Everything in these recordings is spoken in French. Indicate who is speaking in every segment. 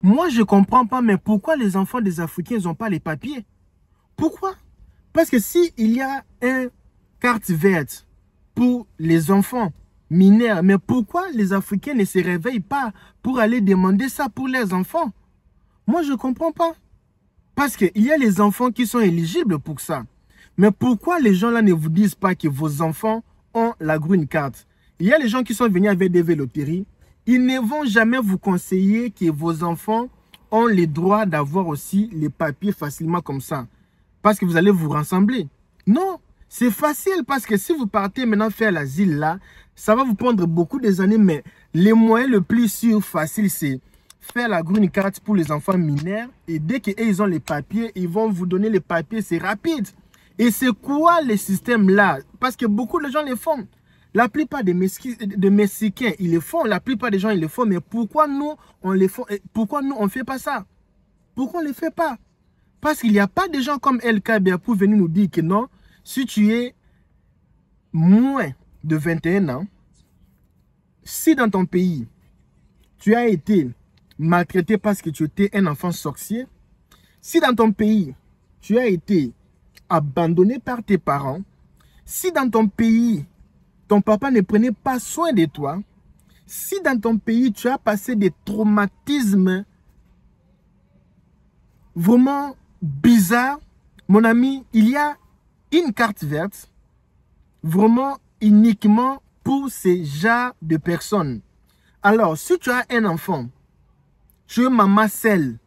Speaker 1: Moi, je ne comprends pas, mais pourquoi les enfants des Africains n'ont pas les papiers? Pourquoi? Parce que s'il y a une carte verte pour les enfants mineurs, mais pourquoi les Africains ne se réveillent pas pour aller demander ça pour leurs enfants? Moi, je ne comprends pas. Parce qu'il y a les enfants qui sont éligibles pour ça. Mais pourquoi les gens là ne vous disent pas que vos enfants ont la green card? Il y a les gens qui sont venus avec des loteries. Ils ne vont jamais vous conseiller que vos enfants ont le droit d'avoir aussi les papiers facilement comme ça. Parce que vous allez vous rassembler. Non, c'est facile parce que si vous partez maintenant faire l'asile là, ça va vous prendre beaucoup des années. Mais les moyens le plus sûr, facile, c'est faire la green card pour les enfants mineurs. Et dès qu'ils ont les papiers, ils vont vous donner les papiers. C'est rapide. Et c'est quoi le système là? Parce que beaucoup de gens le font. La plupart des Mexicains, ils le font. La plupart des gens, ils le font. Mais pourquoi nous, on le fait? Pourquoi nous, on ne fait pas ça? Pourquoi on ne le fait pas? Parce qu'il n'y a pas de gens comme El Kabia pour venir nous dire que non, si tu es moins de 21 ans, si dans ton pays, tu as été maltraité parce que tu étais un enfant sorcier, si dans ton pays, tu as été abandonné par tes parents, si dans ton pays, ton papa ne prenait pas soin de toi, si dans ton pays, tu as passé des traumatismes vraiment bizarres, mon ami, il y a une carte verte vraiment uniquement pour ces genres de personnes. Alors, si tu as un enfant, tu es maman seule,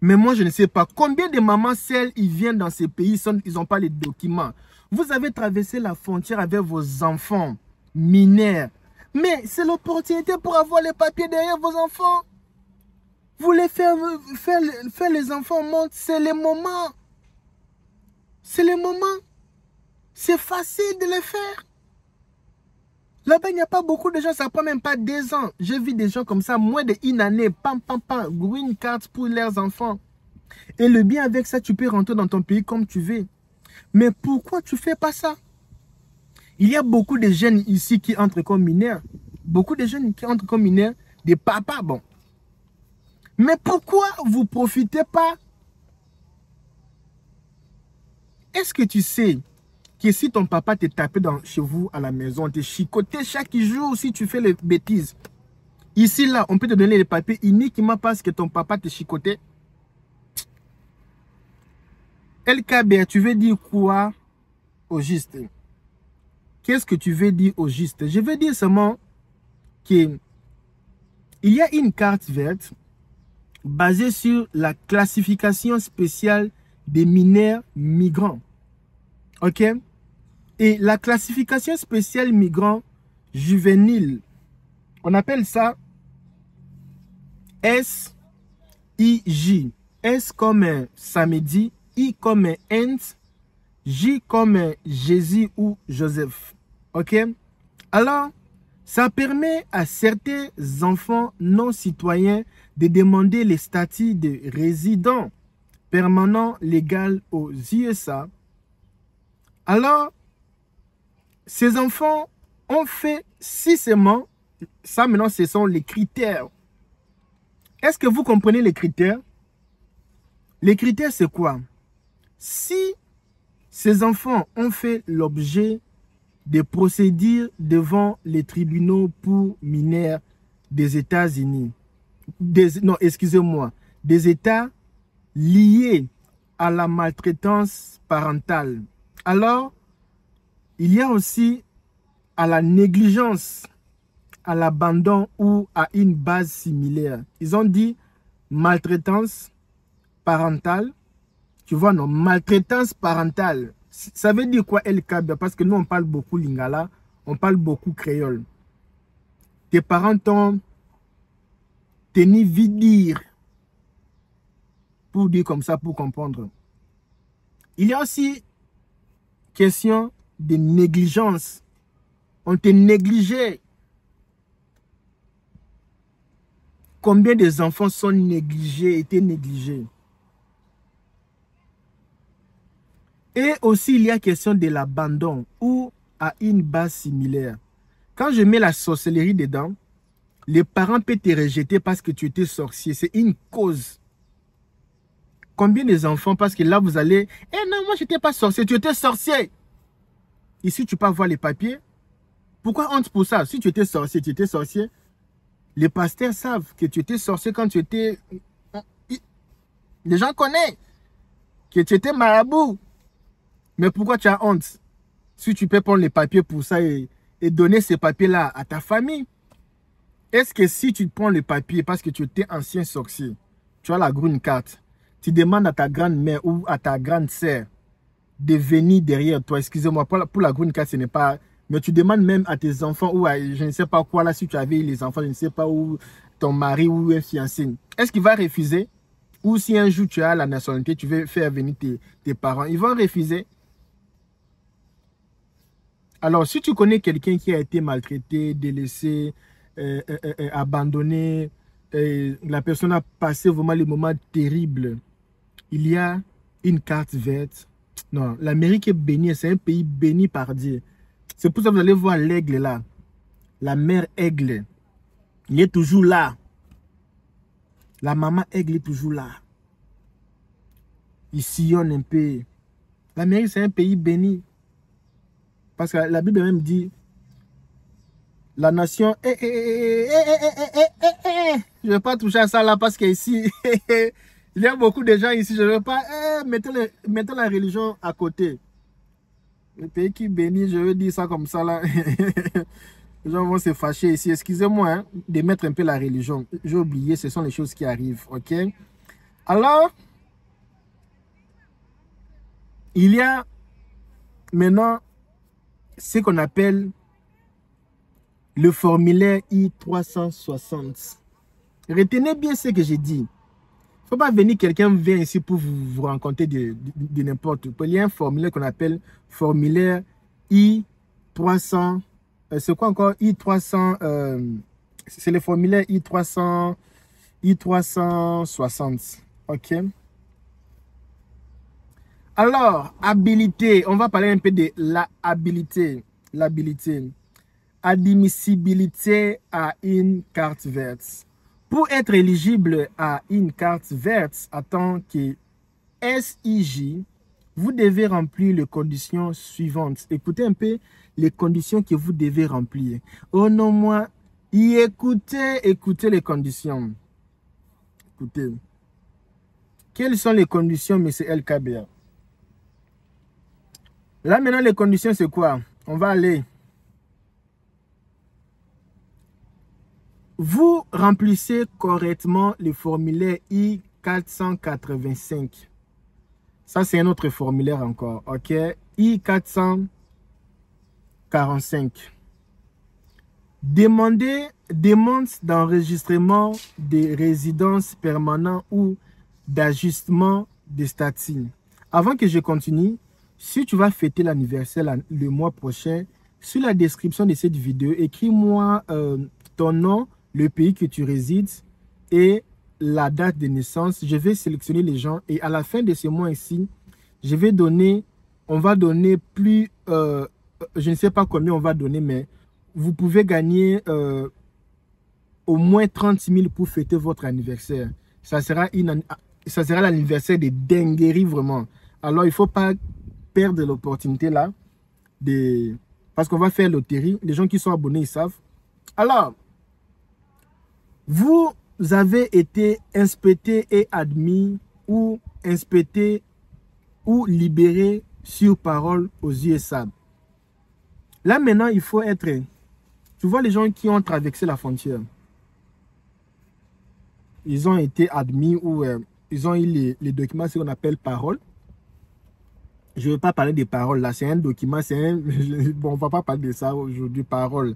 Speaker 1: mais moi, je ne sais pas combien de mamans seules ils viennent dans ces pays, ils n'ont pas les documents. Vous avez traversé la frontière avec vos enfants mineurs. Mais c'est l'opportunité pour avoir les papiers derrière vos enfants. Vous voulez faire les enfants monter, c'est le moment. C'est le moment. C'est facile de le faire. Là-bas, il n'y a pas beaucoup de gens, ça ne prend même pas 2 ans. J'ai vu des gens comme ça, moins d'une année, pam, pam, pam, green card pour leurs enfants. Et le bien avec ça, tu peux rentrer dans ton pays comme tu veux. Mais pourquoi tu ne fais pas ça? Il y a beaucoup de jeunes ici qui entrent comme mineurs. Beaucoup de jeunes qui entrent comme mineurs, des papas, bon. Mais pourquoi vous ne profitez pas? Est-ce que tu sais que si ton papa te tapé chez vous à la maison, te chicoté chaque jour si tu fais les bêtises, ici, là, on peut te donner les papiers uniquement parce que ton papa te chicotait? LKB, tu veux dire quoi au juste? Qu'est-ce que tu veux dire au juste? Je veux dire seulement qu'il y a une carte verte basée sur la classification spéciale des mineurs migrants. OK? Et la classification spéciale migrants juvéniles, on appelle ça SIJ. S comme un samedi, I comme un Int, J comme un Jésus ou Joseph. OK? Alors, ça permet à certains enfants non citoyens de demander le statut de résident permanent légal aux USA. Alors, ces enfants ont fait sciemment, ça maintenant ce sont les critères. Est-ce que vous comprenez les critères? Les critères c'est quoi? Si ces enfants ont fait l'objet de procédures devant les tribunaux pour mineurs des États-Unis, non, excusez-moi, des États liés à la maltraitance parentale. Alors, il y a aussi à la négligence, à l'abandon ou à une base similaire. Ils ont dit maltraitance parentale. Tu vois, non, maltraitance parentale. Ça veut dire quoi, LKB? Parce que nous, on parle beaucoup lingala, on parle beaucoup créole. Tes parents t'ont tenu dire, pour dire comme ça, pour comprendre. Il y a aussi question de négligence. On te négligeait. Combien des enfants sont négligés, étaient négligés? Et aussi, il y a question de l'abandon ou à une base similaire. Quand je mets la sorcellerie dedans, Les parents peuvent te rejeter parce que tu étais sorcier. C'est une cause. Combien des enfants, parce que là, vous allez... Eh non, moi, je n'étais pas sorcier, tu étais sorcier. Ici, tu peux avoir les papiers. Pourquoi honte pour ça? Si tu étais sorcier, tu étais sorcier. Les pasteurs savent que tu étais sorcier quand tu étais... Les gens connaissent que tu étais marabout. Mais pourquoi tu as honte? Si tu peux prendre les papiers pour ça et donner ces papiers-là à ta famille. Est-ce que si tu prends les papiers parce que tu étais ancien sorcier, tu as la green card, tu demandes à ta grand-mère ou à ta grande sœur de venir derrière toi, excusez-moi, pour la green card, ce n'est pas... Mais tu demandes même à tes enfants ou à je ne sais pas quoi, là, si tu avais les enfants, je ne sais pas, ou ton mari ou un fiancé. Est-ce qu'il va refuser? Ou si un jour tu as la nationalité, tu veux faire venir tes parents, ils vont refuser. Alors, si tu connais quelqu'un qui a été maltraité, délaissé, abandonné, la personne a passé vraiment les moments terribles, il y a une carte verte. Non, l'Amérique est bénie, c'est un pays béni par Dieu. C'est pour ça que vous allez voir l'aigle là. La mère aigle, il est toujours là. La maman aigle est toujours là. Il sillonne un peu. L'Amérique, c'est un pays béni. Parce que la Bible même dit, la nation, je ne vais pas toucher à ça là parce qu'ici, il y a beaucoup de gens ici, je ne veux pas, mettons la religion à côté. Le pays qui bénit, je veux dire ça comme ça là. Les gens vont se fâcher ici. Excusez-moi hein, de mettre un peu la religion. J'ai oublié, ce sont les choses qui arrivent, ok? Alors, il y a maintenant ce qu'on appelle le formulaire I-360. Retenez bien ce que j'ai dit. Il ne faut pas venir, quelqu'un vient ici pour vous rencontrer de n'importe quoi. Il y a un formulaire qu'on appelle formulaire I-300. C'est quoi encore? I-300. C'est le formulaire I-360. OK? Alors, habilité. On va parler un peu de l'habilité. L'habilité. Admissibilité à une carte verte. Pour être éligible à une carte verte en tant que SIJ, vous devez remplir les conditions suivantes. Écoutez un peu les conditions que vous devez remplir. Oh non, moi, écoutez les conditions. Écoutez. Quelles sont les conditions, M. LKBA? Là, maintenant, les conditions, c'est quoi? On va aller. Vous remplissez correctement le formulaire I-485. Ça, c'est un autre formulaire encore. OK? I-445. Demande d'enregistrement de résidence permanente ou d'ajustement de statut. Avant que je continue, si tu vas fêter l'anniversaire le mois prochain, sur la description de cette vidéo, écris-moi ton nom, le pays que tu résides et la date de naissance. Je vais sélectionner les gens et à la fin de ce mois ici, je vais donner, on va donner plus, je ne sais pas combien on va donner, mais vous pouvez gagner au moins 30 000 pour fêter votre anniversaire. Ça sera l'anniversaire de dinguerie vraiment. Alors, il ne faut pas perdre l'opportunité là, parce qu'on va faire loterie. Les gens qui sont abonnés, ils savent. Alors, vous avez été inspecté et admis ou inspecté ou libéré sur parole aux USA. Là, maintenant, il faut être... Tu vois les gens qui ont traversé la frontière. Ils ont été admis ou ils ont eu les documents, ce qu'on appelle parole. Je ne veux pas parler des paroles là, c'est un document, c'est un... Bon, on ne va pas parler de ça aujourd'hui, parole.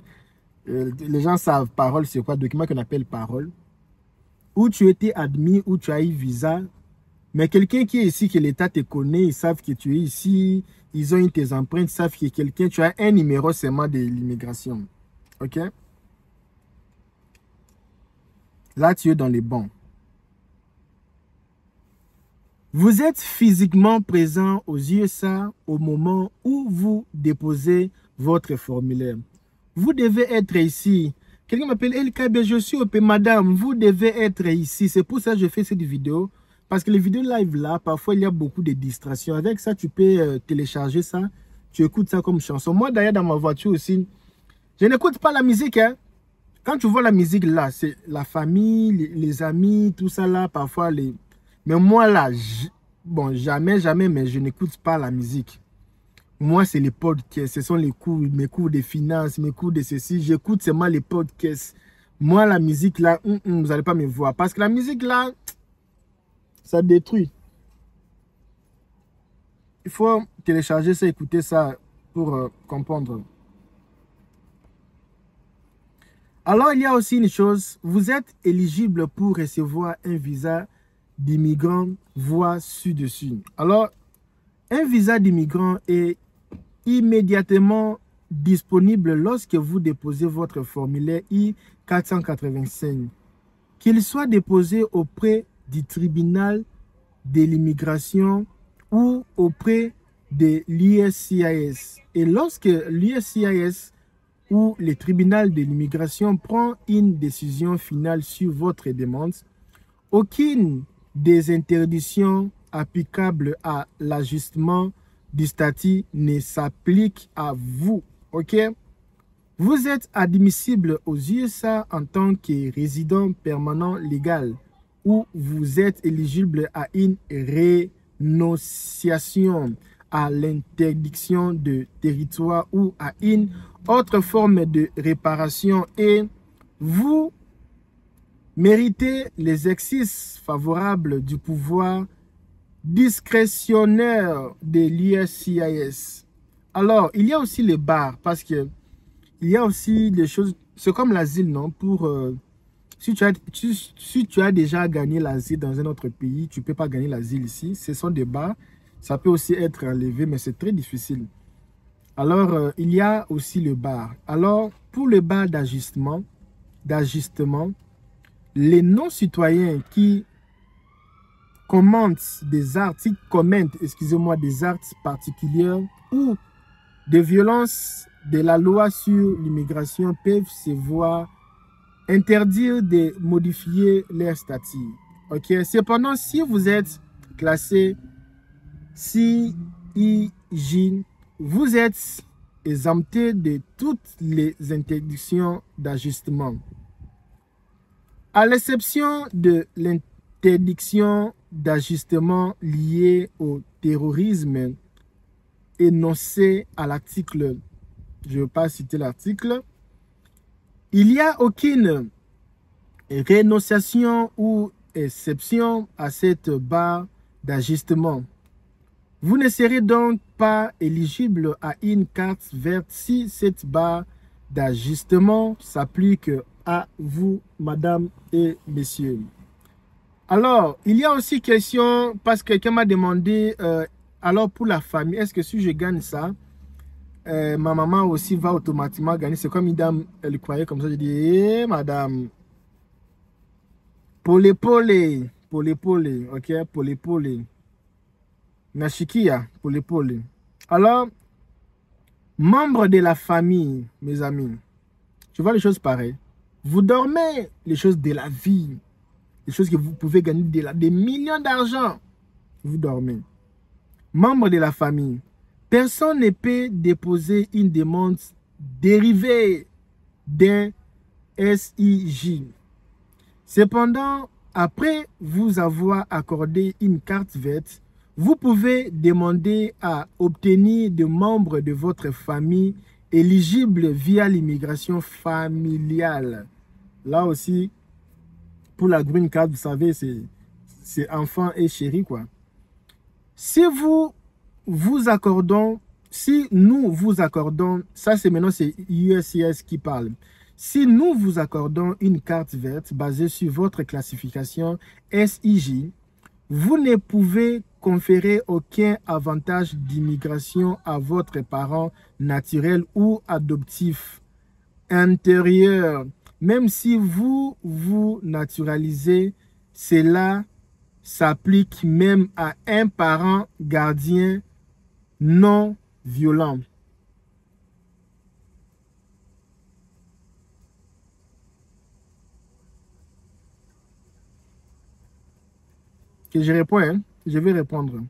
Speaker 1: Les gens savent parole, c'est quoi, document qu'on appelle parole. Où tu étais admis, où tu as eu visa. Mais quelqu'un qui est ici, que l'État te connaît, ils savent que tu es ici, ils ont eu tes empreintes, ils savent que quelqu'un, tu as un numéro seulement de l'immigration. OK? Là, tu es dans les bons. Vous êtes physiquement présent aux USA au moment où vous déposez votre formulaire. Vous devez être ici Quelqu'un m'appelle LKB, je suis au pays. Madame, vous devez être ici. C'est pour ça que je fais cette vidéo. Parce que les vidéos live là, parfois il y a beaucoup de distractions. Avec ça, tu peux télécharger ça. Tu écoutes ça comme chanson. Moi d'ailleurs dans ma voiture aussi, je n'écoute pas la musique. Hein. Quand tu vois la musique là, c'est la famille, les amis, tout ça là, parfois les... Mais moi là, bon, jamais, mais je n'écoute pas la musique. Moi, c'est les podcasts, ce sont les cours, mes cours de finance, mes cours de ceci. J'écoute seulement les podcasts. Moi, la musique là, vous n'allez pas me voir. Parce que la musique là, ça détruit. Il faut télécharger ça, écouter ça pour comprendre. Alors, il y a aussi une chose. Vous êtes éligible pour recevoir un visa d'immigrant voie ci-dessus. Alors, un visa d'immigrant est immédiatement disponible lorsque vous déposez votre formulaire I-485. Qu'il soit déposé auprès du tribunal de l'immigration ou auprès de l'USCIS. Et lorsque l'USCIS ou le tribunal de l'immigration prend une décision finale sur votre demande, aucune des interdictions applicables à l'ajustement du statut ne s'applique à vous. Ok? Vous êtes admissible aux USA en tant que résident permanent légal ou vous êtes éligible à une rénonciation à l'interdiction de territoire ou à une autre forme de réparation et vous méritez les exercices favorables du pouvoir discrétionnaire de l'USCIS. Alors, il y a aussi les bars parce que il y a aussi des choses, c'est comme l'asile, non? Pour, si tu as déjà gagné l'asile dans un autre pays, tu ne peux pas gagner l'asile ici. Ce sont des bars. Ça peut aussi être enlevé, mais c'est très difficile. Alors, il y a aussi le bar. Alors, pour le bar d'ajustement, les non-citoyens qui commentent des articles, des actes particuliers ou des violences de la loi sur l'immigration peuvent se voir interdire de modifier leur statut. Ok. Cependant, si vous êtes classé CIJ, vous êtes exempté de toutes les interdictions d'ajustement. À l'exception de l'interdiction d'ajustement liée au terrorisme énoncé à l'article, je ne vais pas citer l'article, il n'y a aucune rénonciation ou exception à cette barre d'ajustement. Vous ne serez donc pas éligible à une carte verte si cette barre d'ajustement s'applique à vous, madame et messieurs. Alors, il y a aussi question, parce que quelqu'un m'a demandé, alors pour la famille, est-ce que si je gagne ça, ma maman aussi va automatiquement gagner? C'est comme une dame, elle croyait comme ça, je dis, eh, madame, pour l'épaule, ok, pour l'épaule. Nashikia, pour l'épaule. Alors, membres de la famille, mes amis, tu vois les choses pareilles. Vous dormez les choses de la vie, les choses que vous pouvez gagner des millions d'argent. Vous dormez. Membres de la famille, personne ne peut déposer une demande dérivée d'un SIJ. Cependant, après vous avoir accordé une carte verte, vous pouvez demander à obtenir des membres de votre famille éligibles via l'immigration familiale. Là aussi, pour la green card, vous savez, c'est enfant et chéri, quoi. Si nous vous accordons, ça c'est maintenant c'est USCIS qui parle. Si nous vous accordons une carte verte basée sur votre classification SIJ, vous ne pouvez conférer aucun avantage d'immigration à votre parent naturel ou adoptif intérieur. Même si vous vous naturalisez, cela s'applique même à un parent gardien non violent. que je réponds, hein? Je vais répondre.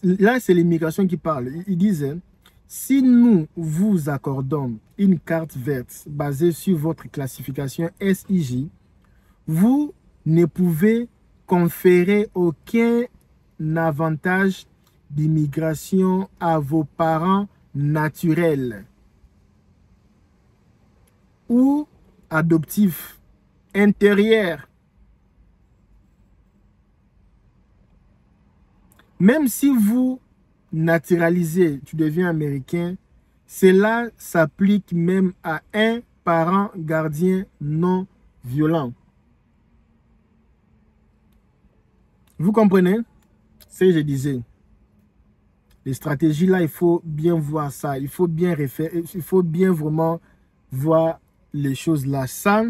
Speaker 1: Là, c'est l'immigration qui parle. Ils disent, hein, si nous vous accordons une carte verte basée sur votre classification SIJ, vous ne pouvez conférer aucun avantage d'immigration à vos parents naturels ou adoptifs intérieurs. Même si vous naturalisez, tu deviens américain, cela s'applique même à un parent gardien non violent. Vous comprenez ce que je disais? Les stratégies là, il faut bien voir ça. Il faut bien référer, il faut bien vraiment voir les choses là. Ça,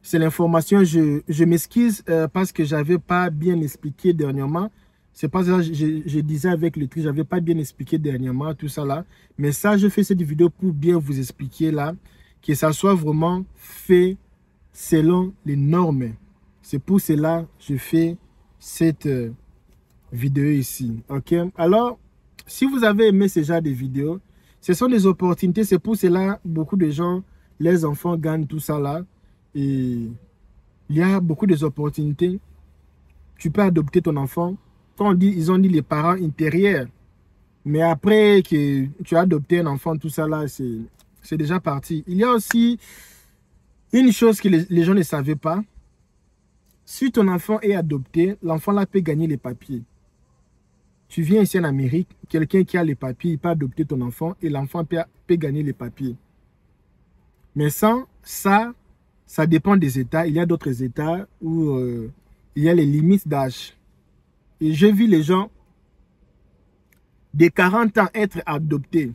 Speaker 1: c'est l'information. Je m'excuse parce que j'avais pas bien expliqué dernièrement. C'est pas ça, je disais avec le tri, j'avais pas bien expliqué dernièrement tout ça là. Mais ça, je fais cette vidéo pour bien vous expliquer là, que ça soit vraiment fait selon les normes. C'est pour cela que je fais cette vidéo ici. Ok, alors si vous avez aimé ce genre de vidéos, ce sont des opportunités. C'est pour cela beaucoup de gens, les enfants gagnent tout ça là. Et il y a beaucoup d'opportunités. Tu peux adopter ton enfant. Quand on dit, ils ont dit les parents intérieurs. Mais après que tu as adopté un enfant, tout ça là, c'est déjà parti. Il y a aussi une chose que les gens ne savaient pas. Si ton enfant est adopté, l'enfant là peut gagner les papiers. Tu viens ici en Amérique, quelqu'un qui a les papiers, il peut adopter ton enfant et l'enfant peut gagner les papiers. Mais sans ça, ça dépend des États. Il y a d'autres États où il y a les limites d'âge. Et j'ai vu les gens de 40 ans être adoptés.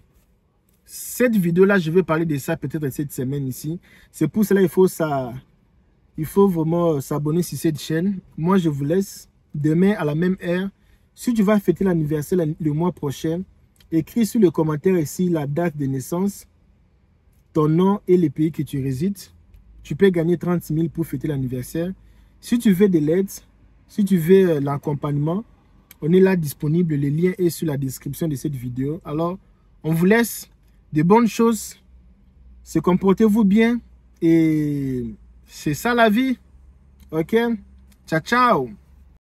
Speaker 1: Cette vidéo-là, je vais parler de ça peut-être cette semaine ici. C'est pour cela il faut vraiment s'abonner sur cette chaîne. Moi, je vous laisse demain à la même heure. Si tu vas fêter l'anniversaire le mois prochain, écris sur le commentaire ici la date de naissance, ton nom et le pays que tu résides. Tu peux gagner 30 000 pour fêter l'anniversaire. Si tu veux de l'aide, si tu veux l'accompagnement, on est là disponible. Le lien est sur la description de cette vidéo. Alors, on vous laisse de bonnes choses. Se comportez-vous bien. Et c'est ça la vie. Ok? Ciao, ciao.